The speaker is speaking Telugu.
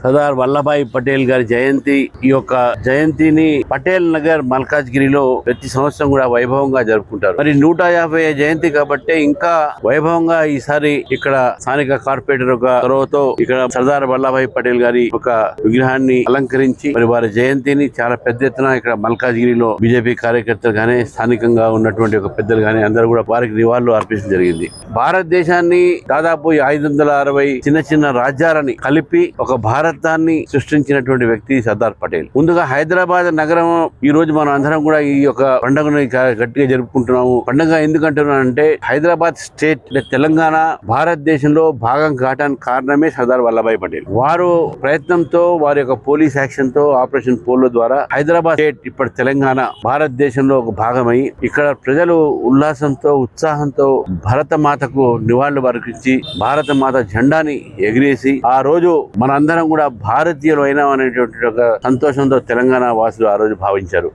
సర్దార్ వల్లభాయ్ పటేల్ గారి జయంతి. ఈ యొక్క జయంతిని పటేల్ నగర్ మల్కాజ్గిరిలో ప్రతి సంవత్సరం కూడా వైభవంగా జరుపుకుంటారు. మరి 150వ జయంతి కాబట్టి ఇంకా వైభవంగా ఈసారి ఇక్కడ స్థానిక కార్పొరేటర్ ఒక చొరవతో ఇక్కడ సర్దార్ వల్లభాయ్ పటేల్ గారి ఒక విగ్రహాన్ని అలంకరించి మరి వారి జయంతిని చాలా పెద్ద ఎత్తున ఇక్కడ మల్కాజ్గిరిలో బీజేపీ కార్యకర్తలు గానీ స్థానికంగా ఉన్నటువంటి ఒక పెద్దలు గానీ అందరూ కూడా వారికి నివాళులు అర్పించడం జరిగింది. భారతదేశాన్ని దాదాపు 560 చిన్న చిన్న రాజ్యాలని కలిపి ఒక భారతాన్ని సృష్టించినటువంటి వ్యక్తి సర్దార్ పటేల్. ముందుగా హైదరాబాద్ నగరం ఈ రోజు మనం అందరం కూడా ఈ యొక్క పండుగను గట్టిగా జరుపుకుంటున్నాము. పండుగ ఎందుకంటున్నానంటే హైదరాబాద్ స్టేట్ తెలంగాణ భారతదేశంలో భాగం కావడానికి కారణమే సర్దార్ వల్లభాయ్ పటేల్. వారు ప్రయత్నంతో వారి యొక్క పోలీస్ యాక్షన్ తో ఆపరేషన్ పోలో ద్వారా హైదరాబాద్ స్టేట్ ఇప్పుడు తెలంగాణ భారతదేశంలో ఒక భాగమై ఇక్కడ ప్రజలు ఉల్లాసంతో ఉత్సాహంతో భారత మాతకు నివాళులు అర్పించి భారత మాత జెండాని ఎగిరేసి ఆ రోజు మనందరం కూడా భారతీయులు అయినా అనేటువంటి ఒక సంతోషంతో తెలంగాణ వాసులు ఆ రోజు భావించారు.